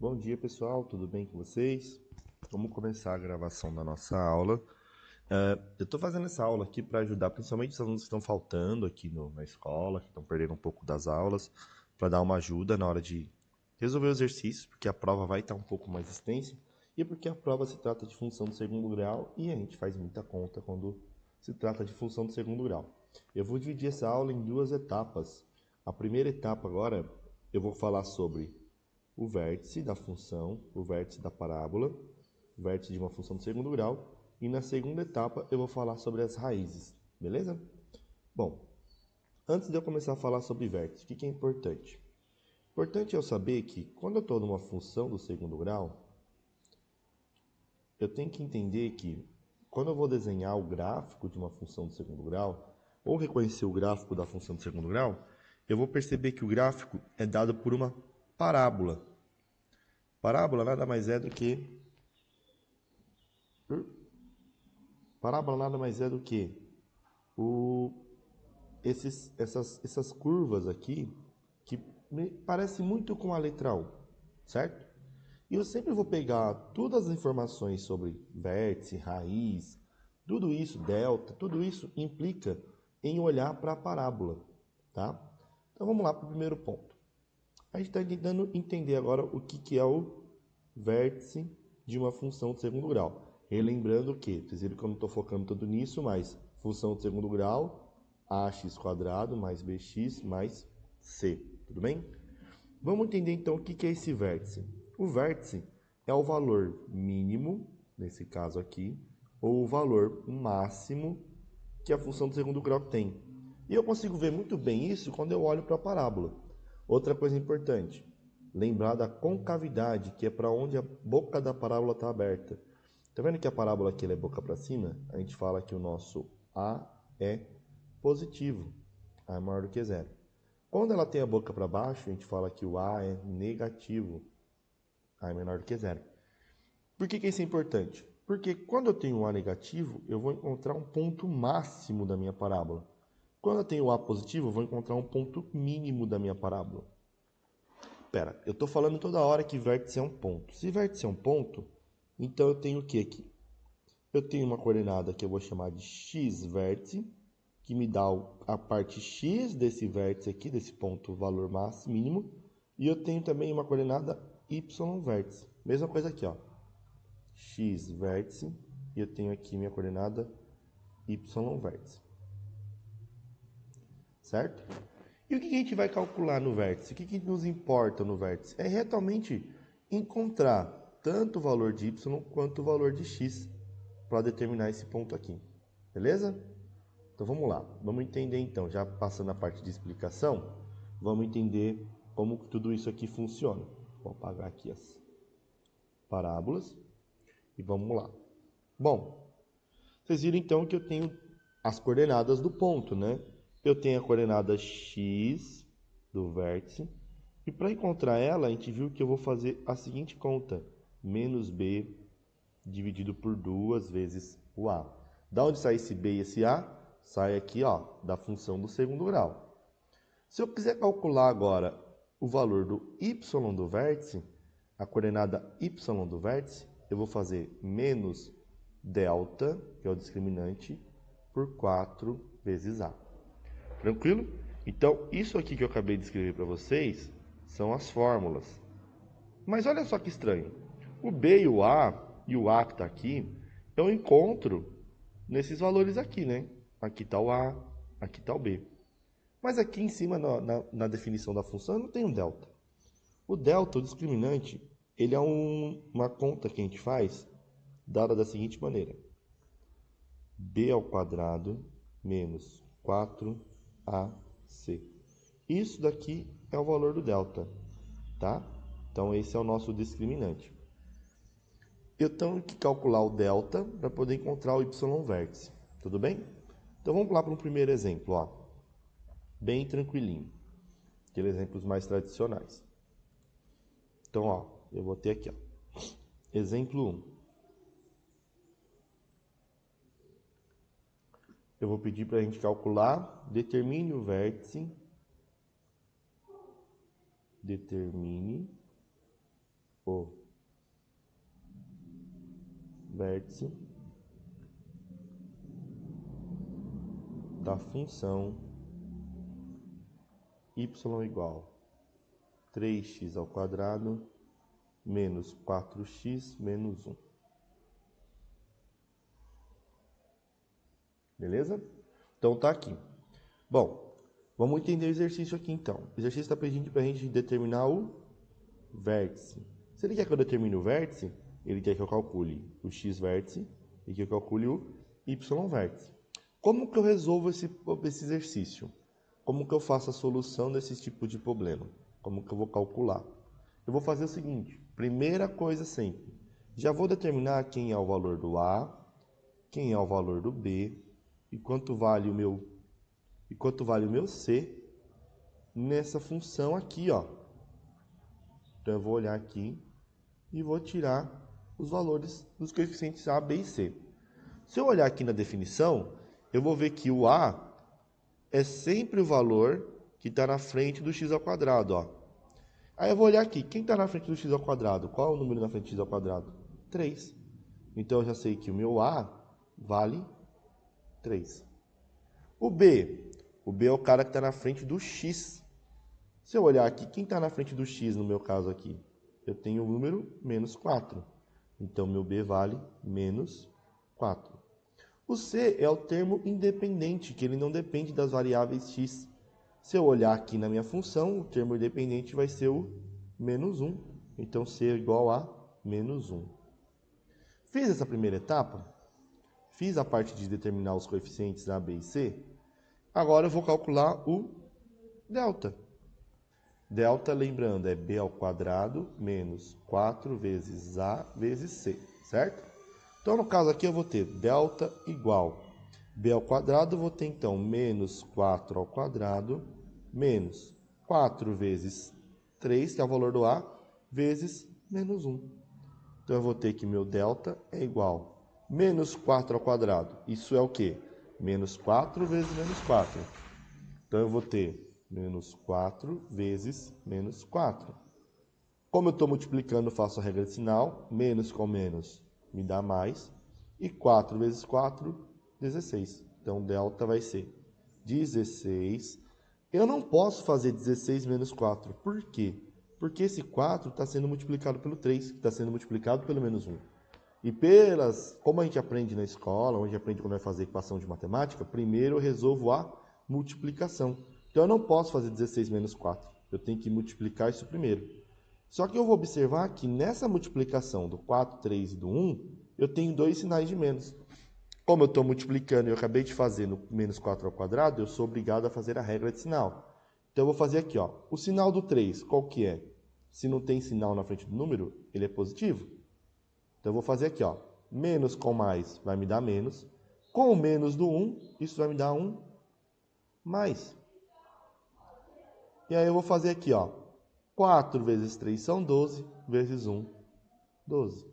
Bom dia, pessoal, tudo bem com vocês? Vamos começar a gravação da nossa aula. Eu estou fazendo essa aula aqui para ajudar principalmente os alunos que estão faltando aqui na escola, que estão perdendo um pouco das aulas, para dar uma ajuda na hora de resolver o exercício, porque a prova vai estar um pouco mais extensa e porque a prova se trata de função do segundo grau e a gente faz muita conta quando se trata de função do segundo grau. Eu vou dividir essa aula em duas etapas. A primeira etapa agora eu vou falar sobre o vértice da função, o vértice da parábola, o vértice de uma função de segundo grau, e na segunda etapa eu vou falar sobre as raízes, beleza? Bom, antes de eu começar a falar sobre vértice, o que é importante? Importante eu saber que quando eu estou numa função do segundo grau, eu tenho que entender que quando eu vou desenhar o gráfico de uma função do segundo grau, ou reconhecer o gráfico da função do segundo grau, eu vou perceber que o gráfico é dado por uma parábola. Parábola nada mais é do que essas curvas aqui que parecem muito com a letra U, certo? E eu sempre vou pegar todas as informações sobre vértice, raiz, tudo isso, delta, tudo isso implica em olhar para a parábola, tá? Então vamos lá para o primeiro ponto. A gente está tentando entender agora o que é o vértice de uma função de segundo grau. Relembrando que, vocês viram que eu não estou focando tanto nisso, mas função de segundo grau, ax² mais bx mais c, tudo bem? Vamos entender então o que é esse vértice. O vértice é o valor mínimo, nesse caso aqui, ou o valor máximo que a função de segundo grau tem. E eu consigo ver muito bem isso quando eu olho para a parábola. Outra coisa importante, lembrar da concavidade, que é para onde a boca da parábola está aberta. Está vendo que a parábola aqui é boca para cima? A gente fala que o nosso A é positivo, A é maior do que zero. Quando ela tem a boca para baixo, a gente fala que o A é negativo, A é menor do que zero. Por que isso é importante? Porque quando eu tenho um A negativo, eu vou encontrar um ponto máximo da minha parábola. Quando eu tenho A positivo, eu vou encontrar um ponto mínimo da minha parábola. Pera, eu estou falando toda hora que vértice é um ponto. Se vértice é um ponto, então eu tenho o que aqui? Eu tenho uma coordenada que eu vou chamar de x vértice, que me dá a parte x desse vértice aqui, desse ponto, valor máximo mínimo. E eu tenho também uma coordenada y vértice. Mesma coisa aqui, ó. X vértice, e eu tenho aqui minha coordenada y vértice. Certo? E o que a gente vai calcular no vértice? O que nos importa no vértice? É realmente encontrar tanto o valor de y quanto o valor de x para determinar esse ponto aqui. Beleza? Então vamos lá. Vamos entender então, já passando a parte de explicação, vamos entender como tudo isso aqui funciona. Vou apagar aqui as parábolas e vamos lá. Bom, vocês viram então que eu tenho as coordenadas do ponto, né? Eu tenho a coordenada x do vértice. E para encontrar ela, a gente viu que eu vou fazer a seguinte conta. Menos b dividido por 2 vezes o a. Da onde sai esse b e esse a? Sai aqui, ó, da função do segundo grau. Se eu quiser calcular agora o valor do y do vértice, a coordenada y do vértice, eu vou fazer menos delta, que é o discriminante, por 4 vezes a. Tranquilo? Então, isso aqui que eu acabei de escrever para vocês são as fórmulas. Mas olha só que estranho. O B e o A que está aqui, eu encontro nesses valores aqui, né? Aqui está o A, aqui está o B. Mas aqui em cima, na definição da função, eu não tenho delta. O delta, o discriminante, ele é uma conta que a gente faz dada da seguinte maneira. B² menos 4AC. Isso daqui é o valor do delta, tá? Então, esse é o nosso discriminante. Eu tenho que calcular o delta para poder encontrar o y vértice. Tudo bem? Então, vamos lá para um primeiro exemplo, ó. Bem tranquilinho. Aqueles exemplos mais tradicionais. Então, ó, eu vou ter aqui, ó. Exemplo 1. Eu vou pedir para a gente calcular, determine o vértice, determine o vértice da função y igual 3x ao quadrado menos 4x menos 1. Beleza? Então tá aqui. Bom, vamos entender o exercício aqui então. O exercício está pedindo para a gente determinar o vértice. Se ele quer que eu determine o vértice, ele quer que eu calcule o x vértice e que eu calcule o y vértice. Como que eu resolvo esse exercício? Como que eu faço a solução desse tipo de problema? Como que eu vou calcular? Eu vou fazer o seguinte, primeira coisa sempre, já vou determinar quem é o valor do A, quem é o valor do B, e quanto vale o meu C nessa função aqui, ó. Então eu vou olhar aqui e vou tirar os valores dos coeficientes A, B e C. Se eu olhar aqui na definição, eu vou ver que o A é sempre o valor que está na frente do x ao quadrado, ó. Aí eu vou olhar aqui, quem está na frente do x ao quadrado? Qual é o número na frente do x ao quadrado? 3. Então eu já sei que o meu A vale 3. O B é o cara que está na frente do x. Se eu olhar aqui, quem está na frente do x no meu caso aqui? Eu tenho o número menos 4. Então meu B vale menos 4. O C é o termo independente, que ele não depende das variáveis x. Se eu olhar aqui na minha função, o termo independente vai ser o menos 1. Então, C é igual a menos 1. Fiz essa primeira etapa, fiz a parte de determinar os coeficientes A, B e C. Agora eu vou calcular o delta. Delta, lembrando, é B ao quadrado menos 4 vezes A vezes C, certo? Então, no caso aqui, eu vou ter delta igual B ao quadrado, vou ter então menos 4 ao quadrado, menos 4 vezes 3, que é o valor do A, vezes menos 1. Então, eu vou ter que meu delta é igual a menos 4 ao quadrado. Isso é o quê? Menos 4 vezes menos 4. Então, eu vou ter menos 4 vezes menos 4. Como eu estou multiplicando, faço a regra de sinal. Menos com menos me dá mais. E 4 vezes 4, 16. Então, delta vai ser 16. Eu não posso fazer 16 menos 4. Por quê? Porque esse 4 está sendo multiplicado pelo 3, que está sendo multiplicado pelo menos 1. E como a gente aprende na escola, onde a gente aprende quando vai fazer equação de matemática, primeiro eu resolvo a multiplicação. Então, eu não posso fazer 16 menos 4. Eu tenho que multiplicar isso primeiro. Só que eu vou observar que nessa multiplicação do 4, 3 e do 1, eu tenho dois sinais de menos. Como eu estou multiplicando e eu acabei de fazer no menos 4 ao quadrado, eu sou obrigado a fazer a regra de sinal. Então, eu vou fazer aqui, ó. O sinal do 3, qual que é? Se não tem sinal na frente do número, ele é positivo. Então, eu vou fazer aqui, ó. Menos com mais vai me dar menos. Com o menos do 1, isso vai me dar 1 mais. E aí eu vou fazer aqui, ó. 4 vezes 3 são 12, vezes 1, 12.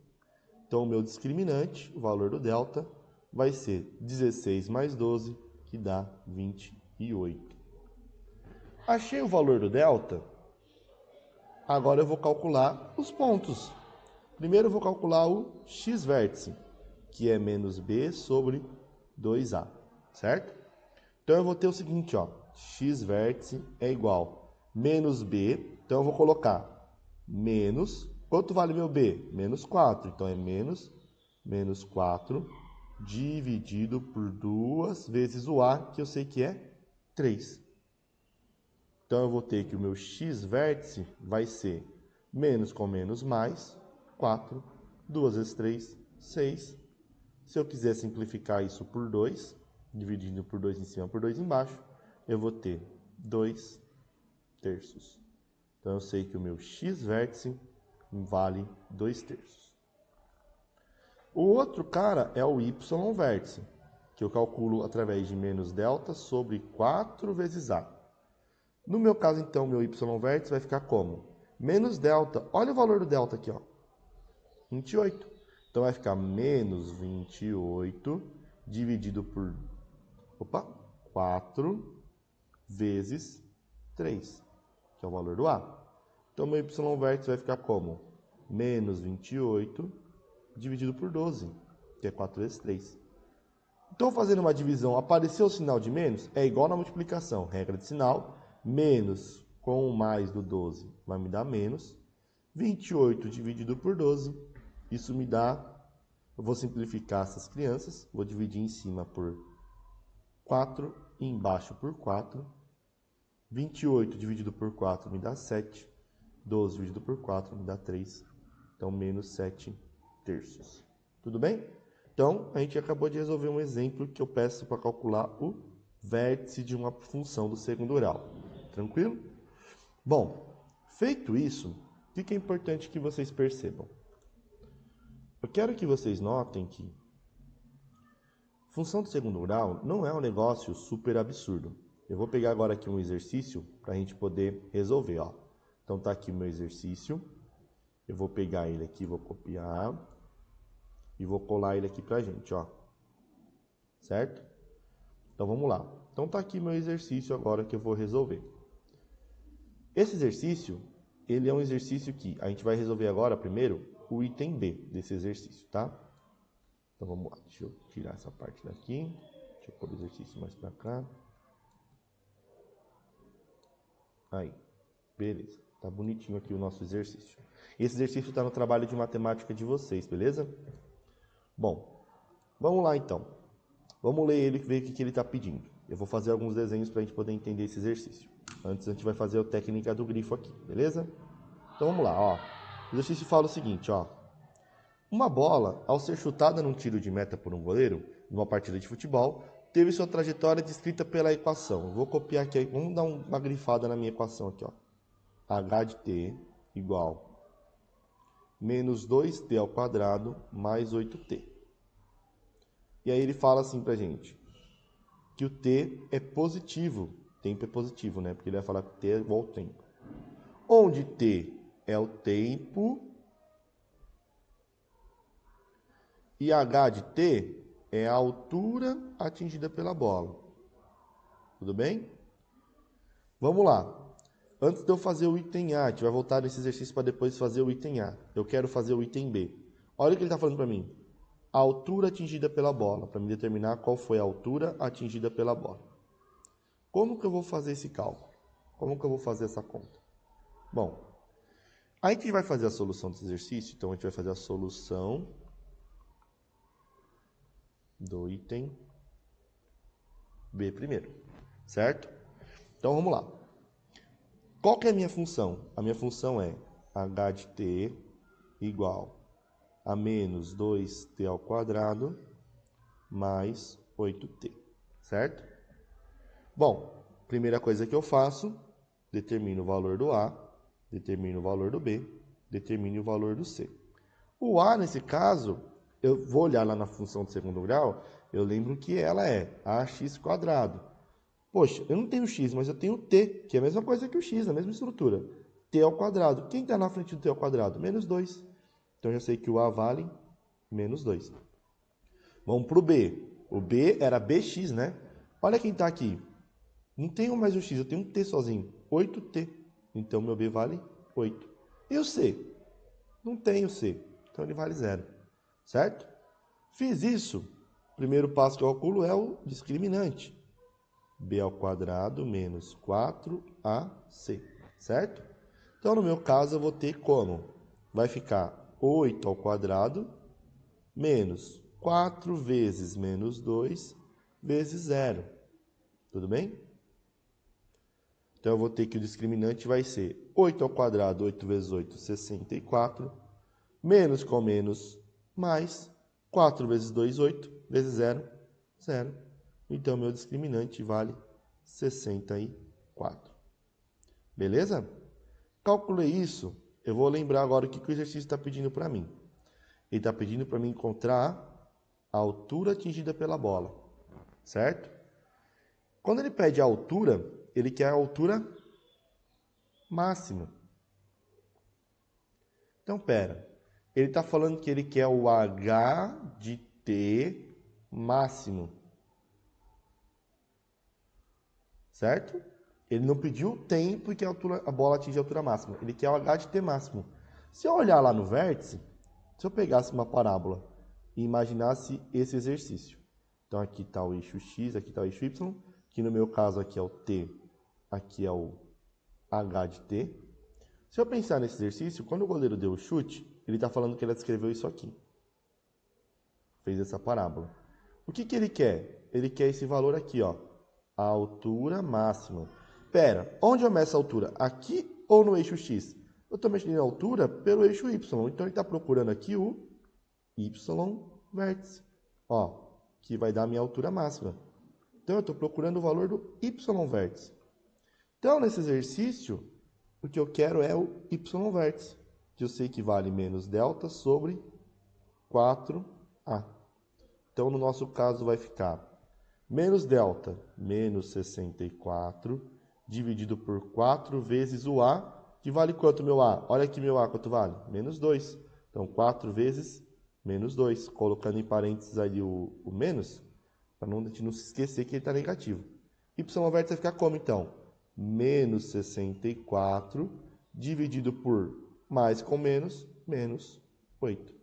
Então, o meu discriminante, o valor do delta, vai ser 16 mais 12, que dá 28. Achei o valor do delta. Agora eu vou calcular os pontos. Primeiro eu vou calcular o x vértice, que é menos b sobre 2a, certo? Então, eu vou ter o seguinte, ó. X vértice é igual a menos b. Então, eu vou colocar menos... Quanto vale meu b? Menos 4. Então, é menos 4 dividido por 2 vezes o a, que eu sei que é 3. Então, eu vou ter que o meu x vértice vai ser menos com menos mais 4. 2 vezes 3, 6. Se eu quiser simplificar isso por 2, dividindo por 2 em cima por 2 embaixo, eu vou ter 2 terços. Então, eu sei que o meu x vértice vale 2 terços. O outro cara é o y vértice, que eu calculo através de menos delta sobre 4 vezes a. No meu caso, então, meu y vértice vai ficar como? Menos delta. Olha o valor do delta aqui, ó. 28. Então, vai ficar menos 28 dividido por 4 vezes 3, que é o valor do a. Então, meu y vértice vai ficar como? menos 28 dividido por 12, que é 4 vezes 3. Então, fazendo uma divisão, apareceu o sinal de menos, é igual na multiplicação. Regra de sinal, menos com o mais do 12 vai me dar menos. 28 dividido por 12, isso me dá, eu vou simplificar essas crianças, vou dividir em cima por 4 e embaixo por 4. 28 dividido por 4 me dá 7. 12 dividido por 4 me dá 3. Então, menos 7 terços. Tudo bem? Então, a gente acabou de resolver um exemplo que eu peço para calcular o vértice de uma função do segundo grau. Tranquilo? Bom, feito isso, o que é importante que vocês percebam? Eu quero que vocês notem que função do segundo grau não é um negócio super absurdo. Eu vou pegar agora aqui um exercício para a gente poder resolver. Ó. Então, está aqui o meu exercício. Eu vou pegar ele aqui, vou copiar e vou colar ele aqui para a gente. Ó. Certo? Então, vamos lá. Então, está aqui meu exercício agora que eu vou resolver. Esse exercício, ele é um exercício que a gente vai resolver agora, primeiro, o item B desse exercício, tá? Então, vamos lá. Deixa eu tirar essa parte daqui. Deixa eu pôr o exercício mais para cá. Aí. Beleza. Tá bonitinho aqui o nosso exercício. Esse exercício está no trabalho de matemática de vocês, beleza? Bom, vamos lá então. Vamos ler ele e ver o que ele está pedindo. Eu vou fazer alguns desenhos para a gente poder entender esse exercício. Antes a gente vai fazer a técnica do grifo aqui, beleza? Então vamos lá, ó. O exercício fala o seguinte, ó. Uma bola, ao ser chutada num tiro de meta por um goleiro, numa partida de futebol, teve sua trajetória descrita pela equação. Eu vou copiar aqui, vamos dar uma grifada na minha equação aqui, ó. H de t igual menos 2t ao quadrado mais 8t. E aí ele fala assim pra gente, que o t é positivo. Tempo é positivo, né? Porque ele vai falar que t é igual ao tempo. Onde t é o tempo e h de t é a altura atingida pela bola. Tudo bem? Vamos lá. Antes de eu fazer o item A, a gente vai voltar nesse exercício para depois fazer o item A. Eu quero fazer o item B. Olha o que ele está falando para mim. A altura atingida pela bola, para me determinar qual foi a altura atingida pela bola. Como que eu vou fazer esse cálculo? Como que eu vou fazer essa conta? Bom, a gente vai fazer a solução desse exercício, então a gente vai fazer a solução do item B primeiro, certo? Então vamos lá. Qual que é a minha função? A minha função é h de t igual a menos 2t ao quadrado mais 8t, certo? Bom, primeira coisa que eu faço, determino o valor do A, determino o valor do B, determino o valor do C. O A, nesse caso, eu vou olhar lá na função de segundo grau, eu lembro que ela é ax². Poxa, eu não tenho x, mas eu tenho t, que é a mesma coisa que o x, a mesma estrutura. T ao quadrado. Quem está na frente do t ao quadrado? Menos 2. Então, eu já sei que o A vale menos 2. Vamos para o B. O B era bx, né? Olha quem está aqui. Não tenho mais o x, eu tenho um t sozinho. 8t. Então, meu B vale 8. E o C? Não tenho C. Então, ele vale 0. Certo? Fiz isso. O primeiro passo que eu calculo é o discriminante. B ao quadrado menos 4AC, certo? Então, no meu caso, eu vou ter como? Vai ficar 8 ao quadrado menos 4 vezes menos 2 vezes 0. Tudo bem? Então, eu vou ter que o discriminante vai ser 8 ao quadrado, 8 vezes 8, 64. Menos com menos, mais 4 vezes 2, 8, vezes 0, 0. Então, meu discriminante vale 64. Beleza? Calculei isso. Eu vou lembrar agora o que o exercício está pedindo para mim. Ele está pedindo para mim encontrar a altura atingida pela bola. Certo? Quando ele pede a altura, ele quer a altura máxima. Então, pera. Ele está falando que ele quer o h de t máximo. Certo? Ele não pediu o tempo em que a bola atinge a altura máxima. Ele quer o h de t máximo. Se eu olhar lá no vértice, se eu pegasse uma parábola e imaginasse esse exercício. Então aqui está o eixo x, aqui está o eixo y, que no meu caso aqui é o t, aqui é o h de t. Se eu pensar nesse exercício, quando o goleiro deu o chute, ele está falando que ele descreveu isso aqui. Fez essa parábola. O que ele quer? Ele quer esse valor aqui, ó, a altura máxima. Pera, onde eu meço a altura? Aqui ou no eixo x? Eu estou medindo a altura pelo eixo y, então ele está procurando aqui o y vértice, ó, que vai dar a minha altura máxima. Então eu estou procurando o valor do y vértice. Então nesse exercício, o que eu quero é o y vértice, que eu sei que vale menos delta sobre 4a. Então no nosso caso vai ficar menos delta, menos 64, dividido por 4 vezes o a, que vale quanto meu a? Olha aqui meu a, quanto vale? Menos 2. Então 4 vezes menos 2. Colocando em parênteses ali o menos, para a gente não se esquecer que ele está negativo. Y vértice vai ficar como então? Menos 64 dividido por mais com menos 8.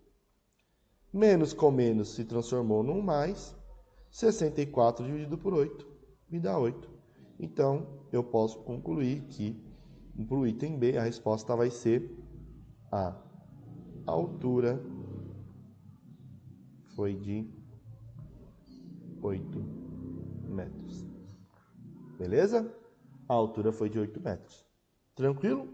Menos com menos se transformou num mais. 64 dividido por 8 me dá 8. Então, eu posso concluir que, para o item B, a resposta vai ser a altura foi de 8 metros. Beleza? A altura foi de 8 metros. Tranquilo?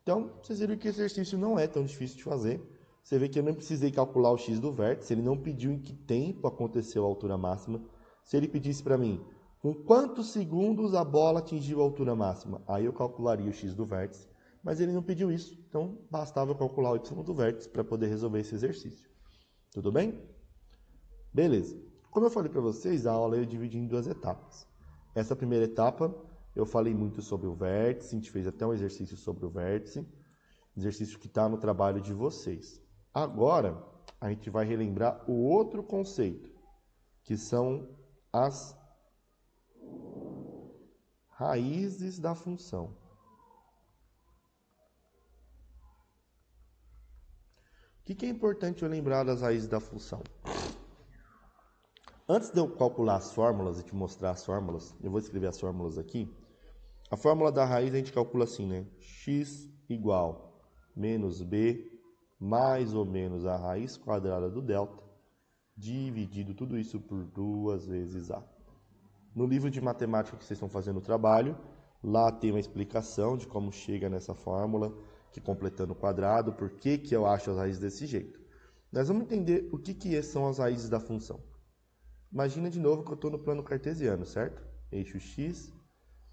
Então, vocês viram que o exercício não é tão difícil de fazer. Você vê que eu não precisei calcular o x do vértice, ele não pediu em que tempo aconteceu a altura máxima. Se ele pedisse para mim, com quantos segundos a bola atingiu a altura máxima, aí eu calcularia o x do vértice, mas ele não pediu isso, então bastava eu calcular o y do vértice para poder resolver esse exercício. Tudo bem? Beleza. Como eu falei para vocês, a aula eu dividi em 2 etapas. Essa primeira etapa, eu falei muito sobre o vértice, a gente fez até um exercício sobre o vértice, exercício que está no trabalho de vocês. Agora, a gente vai relembrar o outro conceito, que são as raízes da função. O que é importante eu lembrar das raízes da função? Antes de eu calcular as fórmulas e te mostrar as fórmulas, eu vou escrever as fórmulas aqui. A fórmula da raiz a gente calcula assim, né? X igual menos b mais ou menos a raiz quadrada do delta, dividido tudo isso por 2 vezes a. No livro de matemática que vocês estão fazendo o trabalho, lá tem uma explicação de como chega nessa fórmula, que completando o quadrado, por que eu acho as raízes desse jeito. Nós vamos entender o que são as raízes da função. Imagina de novo que eu estou no plano cartesiano, certo? Eixo x,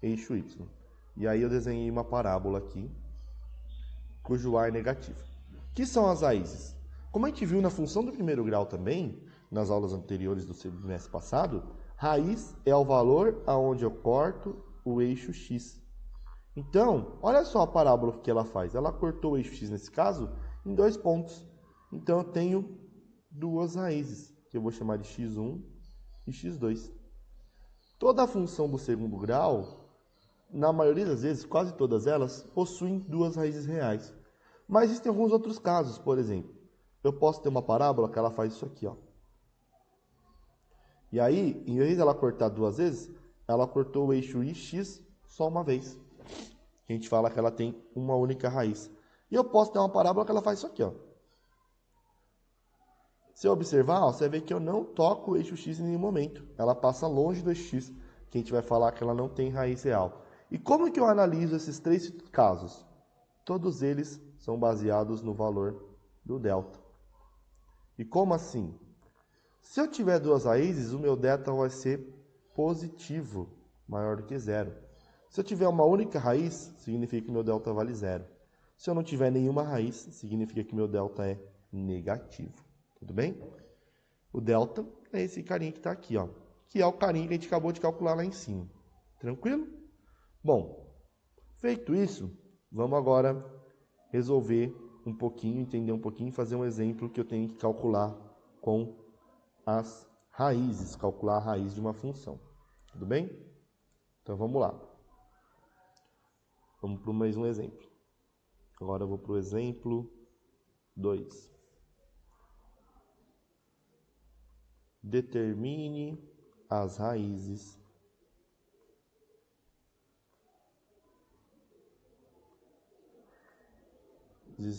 eixo y. E aí eu desenhei uma parábola aqui, cujo a é negativo. O que são as raízes? Como a gente viu na função do primeiro grau também, nas aulas anteriores do semestre passado, raiz é o valor aonde eu corto o eixo x. Então, olha só a parábola que ela faz. Ela cortou o eixo x, nesse caso, em 2 pontos. Então, eu tenho 2 raízes, que eu vou chamar de x1 e x2. Toda a função do segundo grau, na maioria das vezes, quase todas elas, possuem 2 raízes reais. Mas existem alguns outros casos, por exemplo. Eu posso ter uma parábola que ela faz isso aqui, ó. E aí, em vez de ela cortar 2 vezes, ela cortou o eixo ix só uma vez. A gente fala que ela tem uma única raiz. E eu posso ter uma parábola que ela faz isso aqui, ó. Se eu observar, ó, você vê que eu não toco o eixo x em nenhum momento. Ela passa longe do eixo x, que a gente vai falar que ela não tem raiz real. E como que eu analiso esses 3 casos? Todos eles são baseados no valor do delta. E como assim? Se eu tiver 2 raízes, o meu delta vai ser positivo, maior do que 0. Se eu tiver uma única raiz, significa que meu delta vale 0. Se eu não tiver nenhuma raiz, significa que meu delta é negativo. Tudo bem? O delta é esse carinha que está aqui, ó, que é o carinha que a gente acabou de calcular lá em cima. Tranquilo? Bom, feito isso, vamos agora resolver um pouquinho, entender um pouquinho, fazer um exemplo que eu tenho que calcular com as raízes, calcular a raiz de uma função. Tudo bem? Então vamos lá. Vamos para mais um exemplo. Agora eu vou para o exemplo 2. Determine as raízes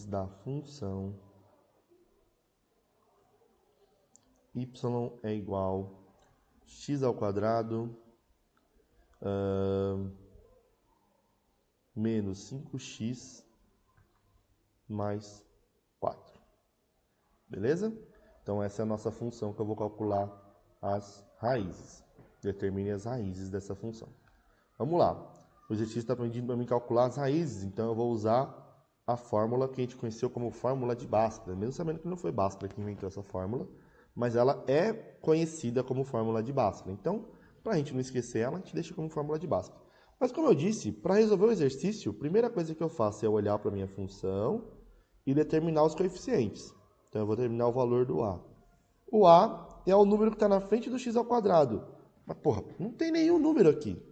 da função y é igual a x ao quadrado menos 5x mais 4. Beleza? Então, essa é a nossa função que eu vou calcular as raízes. Determine as raízes dessa função. Vamos lá. O exercício está pedindo para mim calcular as raízes, então eu vou usar a fórmula que a gente conheceu como fórmula de Bhaskara. Mesmo sabendo que não foi Bhaskara que inventou essa fórmula, mas ela é conhecida como fórmula de Bhaskara. Então, para a gente não esquecer ela, a gente deixa como fórmula de Bhaskara. Mas como eu disse, para resolver o exercício, a primeira coisa que eu faço é olhar para a minha função e determinar os coeficientes. Então, eu vou determinar o valor do A. O A é o número que está na frente do x ao quadrado. Mas, porra, não tem nenhum número aqui.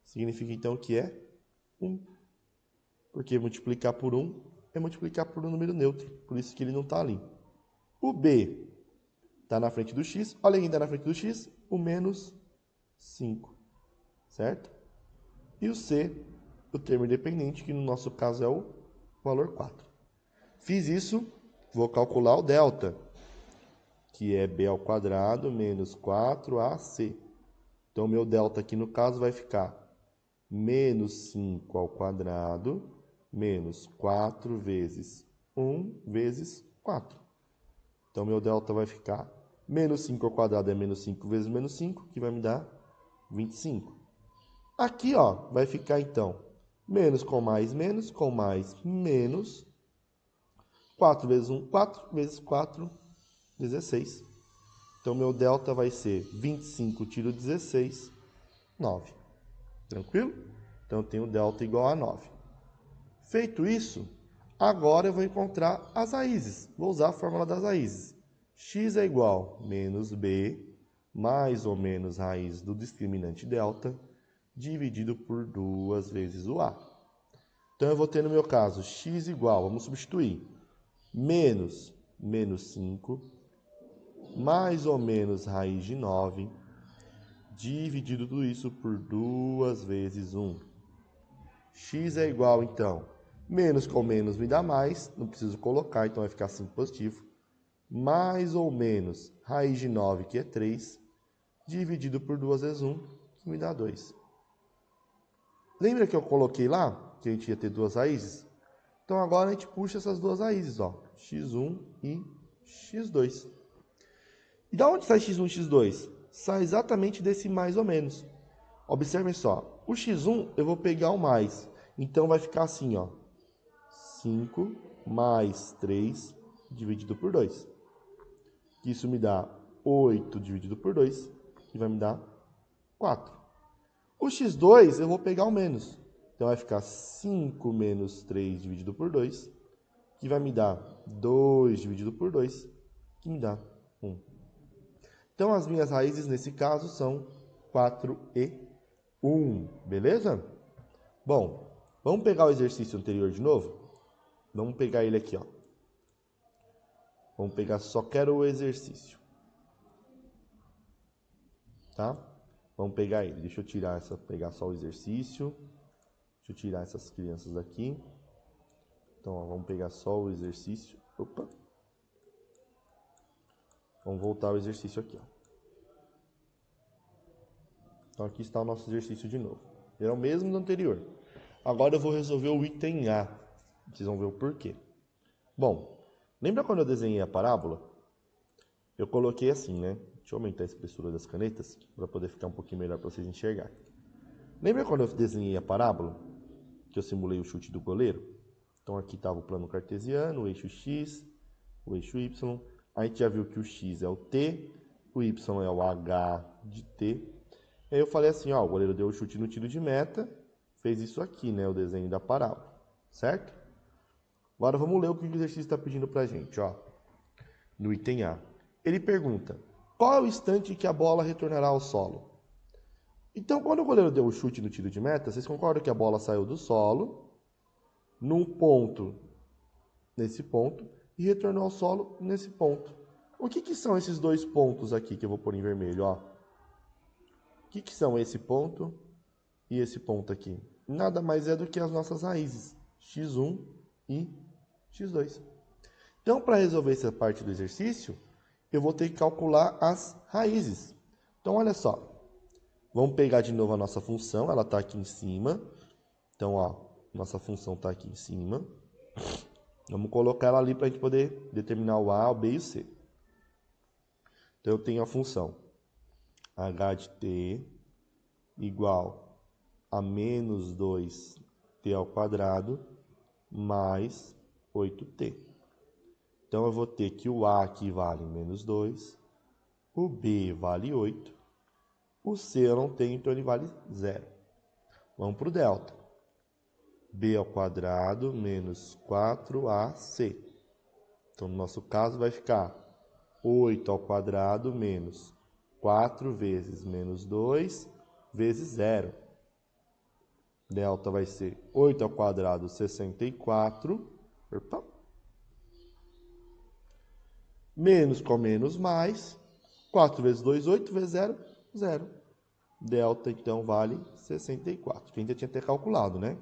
Significa, então, que é 1. Porque multiplicar por 1 é multiplicar por um número neutro. Por isso que ele não está ali. O B está na frente do x. Olha quem está na frente do x. O menos 5. Certo? E o C, o termo independente, que no nosso caso é o valor 4. Fiz isso, vou calcular o delta, que é b ao quadrado menos 4ac. Então, meu delta aqui no caso vai ficar menos 5 ao quadrado menos 4 vezes 1 vezes 4. Então, meu delta vai ficar menos 5 ao quadrado é menos 5 vezes menos 5, que vai me dar 25. Aqui, ó, vai ficar, então, menos com mais, menos, 4 vezes 1, 4 vezes 4, 16. Então, meu delta vai ser 25 tiro 16, 9. Tranquilo? Então, eu tenho delta igual a 9. Feito isso, agora eu vou encontrar as raízes. Vou usar a fórmula das raízes. X é igual a menos b, mais ou menos raiz do discriminante delta, dividido por 2 vezes o a. Então, eu vou ter no meu caso x igual, vamos substituir, menos 5, mais ou menos raiz de 9, dividido tudo isso por 2 vezes 1. X é igual, então, menos com menos me dá mais, não preciso colocar, então vai ficar 5 positivo, mais ou menos raiz de 9, que é 3, dividido por 2 vezes 1, que me dá 2. Lembra que eu coloquei lá, que a gente ia ter duas raízes? Então, agora a gente puxa essas duas raízes, ó, x1 e x2. E da onde sai x1 e x2? Sai exatamente desse mais ou menos. Observem só, o x1 eu vou pegar o mais, então vai ficar assim, ó, 5 mais 3 dividido por 2. Isso me dá 8 dividido por 2, que vai me dar 4. O x2 eu vou pegar o menos, então vai ficar 5 menos 3 dividido por 2, que vai me dar 2 dividido por 2, que me dá 1. Então, as minhas raízes, nesse caso, são 4 e 1, beleza? Bom, vamos pegar o exercício anterior de novo? Vamos pegar ele aqui, ó. Vamos pegar, só quero o exercício. Tá? Vamos pegar ele. Deixa eu tirar pegar só o exercício. Deixa eu tirar essas crianças daqui. Então, ó, vamos pegar só o exercício. Opa. Vamos voltar ao exercício aqui, ó. Então, aqui está o nosso exercício de novo. Era o mesmo do anterior. Agora eu vou resolver o item A. Vocês vão ver o porquê. Bom, lembra quando eu desenhei a parábola? Eu coloquei assim, né? Deixa eu aumentar a espessura das canetas para poder ficar um pouquinho melhor para vocês enxergarem. Lembra quando eu desenhei a parábola? Que eu simulei o chute do goleiro? Então, aqui estava o plano cartesiano, o eixo X, o eixo Y. A gente já viu que o X é o T, o Y é o H de T. E aí eu falei assim, ó, o goleiro deu o chute no tiro de meta, fez isso aqui, né, o desenho da parábola, certo? Agora vamos ler o que o exercício está pedindo para a gente, ó, no item A. Ele pergunta, qual é o instante que a bola retornará ao solo? Então, quando o goleiro deu o chute no tiro de meta, vocês concordam que a bola saiu do solo, num ponto, nesse ponto, e retornou ao solo nesse ponto. O que são esses dois pontos aqui que eu vou pôr em vermelho? Ó? O que são esse ponto e esse ponto aqui? Nada mais é do que as nossas raízes, x1 e x2. Então, para resolver essa parte do exercício, eu vou ter que calcular as raízes. Então, olha só. Vamos pegar de novo a nossa função, ela está aqui em cima. Então, ó, nossa função está aqui em cima. Vamos colocar ela ali para a gente poder determinar o A, o B e o C. Então, eu tenho a função h de t igual a menos 2t ao quadrado mais 8t. Então, eu vou ter que o A aqui vale menos 2, o B vale 8, o C eu não tenho, então ele vale 0. Vamos para o delta. B ao quadrado menos 4AC. Então, no nosso caso, vai ficar 8 ao quadrado menos 4 vezes menos 2 vezes 0. Delta vai ser 8 ao quadrado, 64. Opa. Menos com menos mais. 4 vezes 2, 8 vezes 0, 0. Delta, então, vale 64. Que a gente já tinha até calculado, né?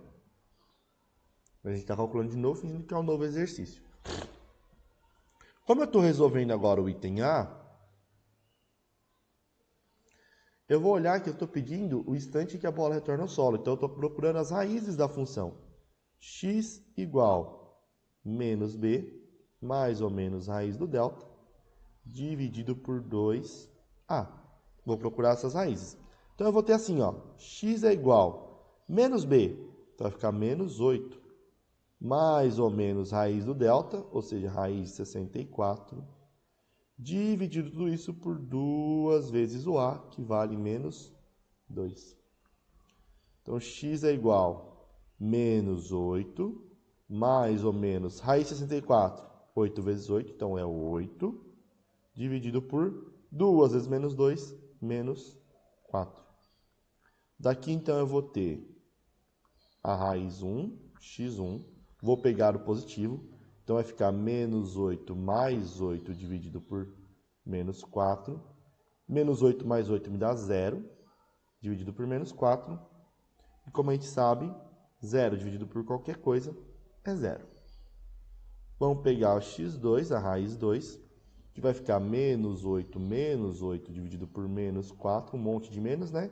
A gente está calculando de novo, fingindo que é um novo exercício. Como eu estou resolvendo agora o item A, eu vou olhar que eu estou pedindo o instante que a bola retorna ao solo. Então, eu estou procurando as raízes da função. X igual menos B, mais ou menos raiz do delta, dividido por 2A. Vou procurar essas raízes. Então, eu vou ter assim, ó, x é igual menos b, então vai ficar menos 8, mais ou menos raiz do delta, ou seja, raiz de 64, dividido tudo isso por 2 vezes o a, que vale menos 2. Então, x é igual menos 8, mais ou menos raiz de 64, 8 vezes 8, então é 8, dividido por 2 vezes menos 2, menos 4. Daqui, então, eu vou ter a raiz 1, x1. Vou pegar o positivo. Então, vai ficar menos 8 mais 8 dividido por menos 4. Menos 8 mais 8 me dá 0, dividido por menos 4. E, como a gente sabe, 0 dividido por qualquer coisa é 0. Vamos pegar o x2, a raiz 2, que vai ficar menos 8 dividido por menos 4, um monte de menos, né?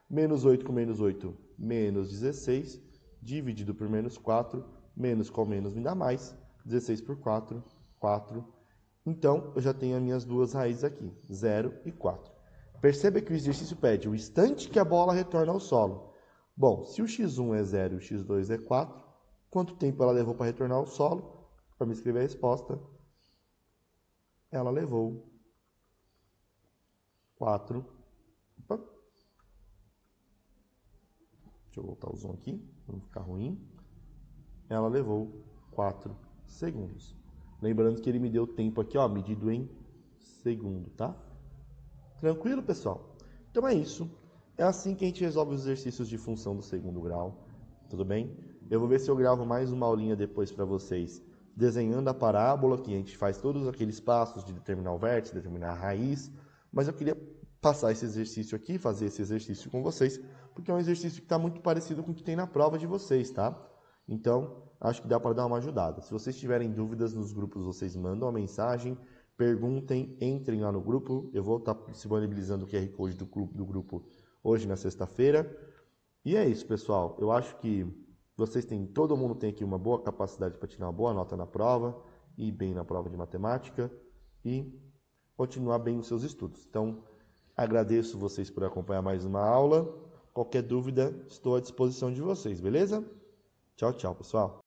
Menos 8 com menos 8, menos 16, dividido por menos 4, menos com menos me dá mais, 16 por 4, 4. Então, eu já tenho as minhas duas raízes aqui, 0 e 4. Perceba que o exercício pede o instante que a bola retorna ao solo. Bom, se o x1 é 0 e o x2 é 4, quanto tempo ela levou para retornar ao solo? Para me escrever a resposta, ela levou 4. Opa. Deixa eu voltar o zoom aqui, para não ficar ruim. Ela levou 4 segundos. Lembrando que ele me deu tempo aqui, ó, medido em segundo, tá? Tranquilo, pessoal? Então é isso. É assim que a gente resolve os exercícios de função do segundo grau. Tudo bem? Eu vou ver se eu gravo mais uma aulinha depois para vocês, desenhando a parábola, que a gente faz todos aqueles passos de determinar o vértice, determinar a raiz. Mas eu queria passar esse exercício aqui, fazer esse exercício com vocês, porque é um exercício que está muito parecido com o que tem na prova de vocês, tá? Então, acho que dá para dar uma ajudada. Se vocês tiverem dúvidas nos grupos, vocês mandam uma mensagem, perguntem, entrem lá no grupo. Eu vou estar disponibilizando o QR Code do grupo hoje na sexta-feira. E é isso, pessoal. Eu acho que todo mundo tem aqui uma boa capacidade para tirar uma boa nota na prova, ir bem na prova de matemática e continuar bem os seus estudos. Então, agradeço vocês por acompanhar mais uma aula. Qualquer dúvida, estou à disposição de vocês, beleza? Tchau, tchau, pessoal.